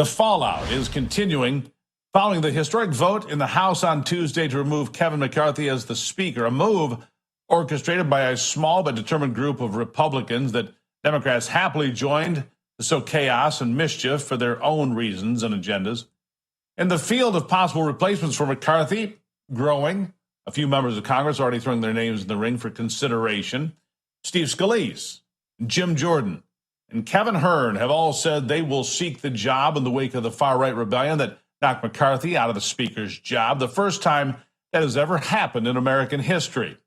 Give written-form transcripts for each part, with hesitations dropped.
The fallout is continuing following the historic vote in the House on Tuesday to remove Kevin McCarthy as the Speaker, a move orchestrated by a small but determined group of Republicans that Democrats happily joined to sow chaos and mischief for their own reasons and agendas. In the field of possible replacements for McCarthy, growing, a few members of Congress already throwing their names in the ring for consideration. Steve Scalise, Jim Jordan, and Kevin Hern have all said they will seek the job in the wake of the far-right rebellion that knocked McCarthy out of the Speaker's job, the first time that has ever happened in American history.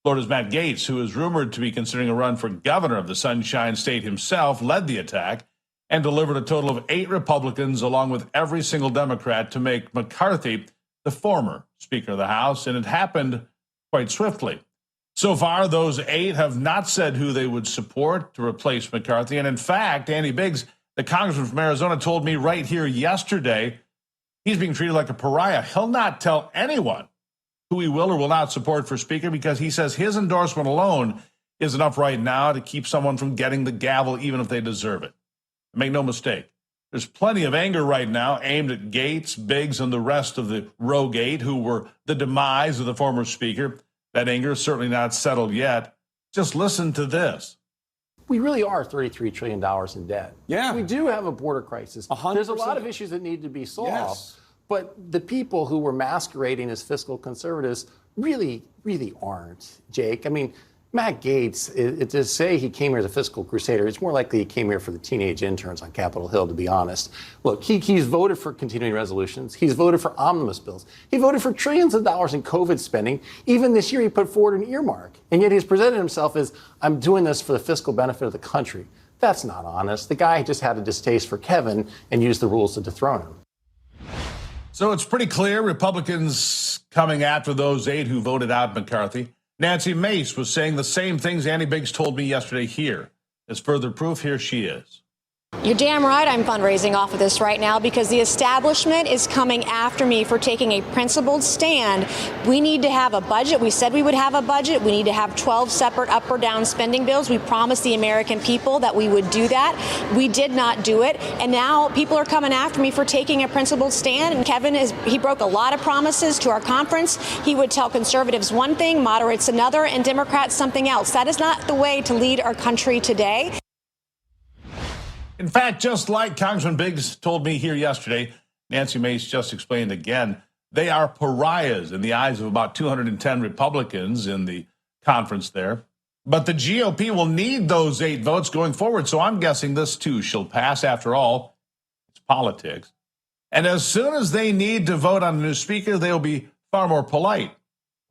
Florida's Matt Gaetz, who is rumored to be considering a run for governor of the Sunshine State himself, led the attack and delivered a total of 8 Republicans, along with every single Democrat, to make McCarthy the former Speaker of the House, and it happened quite swiftly. So far, those 8 have not said who they would support to replace McCarthy. And in fact, Andy Biggs, the congressman from Arizona, told me right here yesterday he's being treated like a pariah. He'll not tell anyone who he will or will not support for Speaker because he says his endorsement alone is enough right now to keep someone from getting the gavel, even if they deserve it. Make no mistake, there's plenty of anger right now aimed at Gaetz, Biggs, and the rest of the rogue 8 who were the demise of the former Speaker. That anger is certainly not settled yet. Just listen to this. We really are $33 trillion in debt. Yeah. We do have a border crisis. 100%. There's a lot of issues that need to be solved. Yes. But the people who were masquerading as fiscal conservatives really aren't, Jake. I mean, Matt Gaetz, to say he came here as a fiscal crusader, it's more likely he came here for the teenage interns on Capitol Hill, to be honest. Look, he's voted for continuing resolutions. He's voted for omnibus bills. He voted for trillions of dollars in COVID spending. Even this year, he put forward an earmark. And yet he's presented himself as, I'm doing this for the fiscal benefit of the country. That's not honest. The guy just had a distaste for Kevin and used the rules to dethrone him. So it's pretty clear Republicans coming after those 8 who voted out McCarthy. Nancy Mace was saying the same things Andy Biggs told me yesterday here. As further proof, here she is. You're damn right I'm fundraising off of this right now because the establishment is coming after me for taking a principled stand. We need to have a budget. We said we would have a budget. We need to have 12 separate up or down spending bills. We promised the American people that we would do that. We did not do it. And now people are coming after me for taking a principled stand. And Kevin he broke a lot of promises to our conference. He would tell conservatives one thing, moderates another, and Democrats something else. That is not the way to lead our country today. In fact, just like Congressman Biggs told me here yesterday, Nancy Mace just explained again, they are pariahs in the eyes of about 210 Republicans in the conference there. But the GOP will need those 8 votes going forward, so I'm guessing this too shall pass. After all, it's politics. And as soon as they need to vote on a new speaker, they'll be far more polite.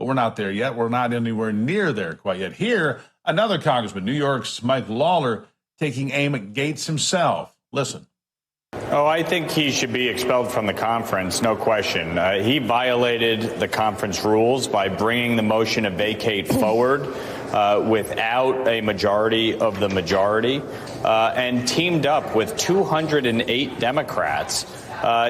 But we're not there yet. We're not anywhere near there quite yet. Here, another congressman, New York's Mike Lawler, taking aim at Gaetz himself. Listen. Oh, I think he should be expelled from the conference, no question. He violated the conference rules by bringing the motion to vacate forward without a majority of the majority and teamed up with 208 Democrats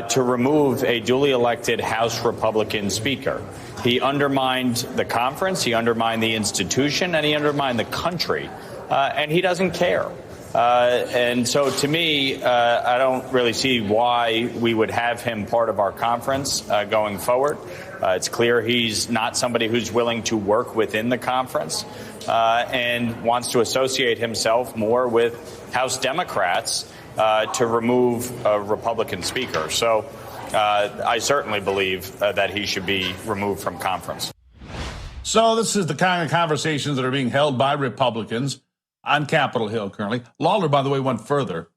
to remove a duly elected House Republican speaker. He undermined the conference, he undermined the institution, and he undermined the country, and he doesn't care. And so to me, I don't really see why we would have him part of our conference going forward. It's clear he's not somebody who's willing to work within the conference and wants to associate himself more with House Democrats to remove a Republican speaker. So I certainly believe that he should be removed from conference. So this is the kind of conversations that are being held by Republicans on Capitol Hill currently. Lawler, by the way, went further,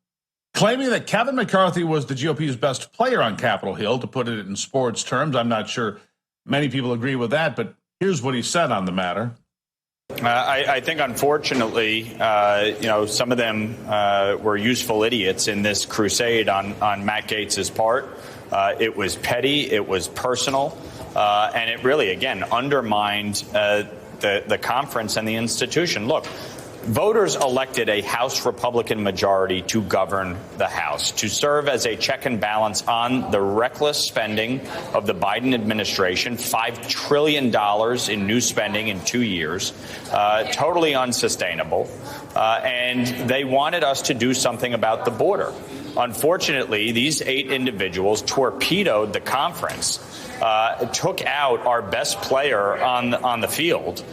claiming that Kevin McCarthy was the GOP's best player on Capitol Hill, to put it in sports terms. I'm not sure many people agree with that, but here's what he said on the matter. I think, unfortunately, some of them were useful idiots in this crusade on Matt Gaetz's part. It was petty, it was personal, and it really, again, undermined the conference and the institution. Look, voters elected a House Republican majority to govern the House, to serve as a check and balance on the reckless spending of the Biden administration, $5 trillion in new spending in 2 years, totally unsustainable. And they wanted us to do something about the border. Unfortunately, these 8 individuals torpedoed the conference, took out our best player on the field,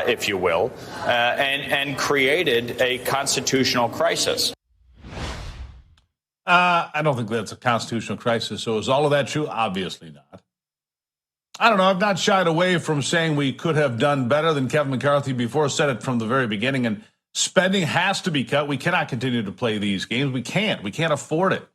if you will, and created a constitutional crisis. I don't think that's a constitutional crisis. So is all of that true? Obviously not. I don't know. I've not shied away from saying we could have done better than Kevin McCarthy before. Said it from the very beginning. And spending has to be cut. We cannot continue to play these games. We can't. We can't afford it.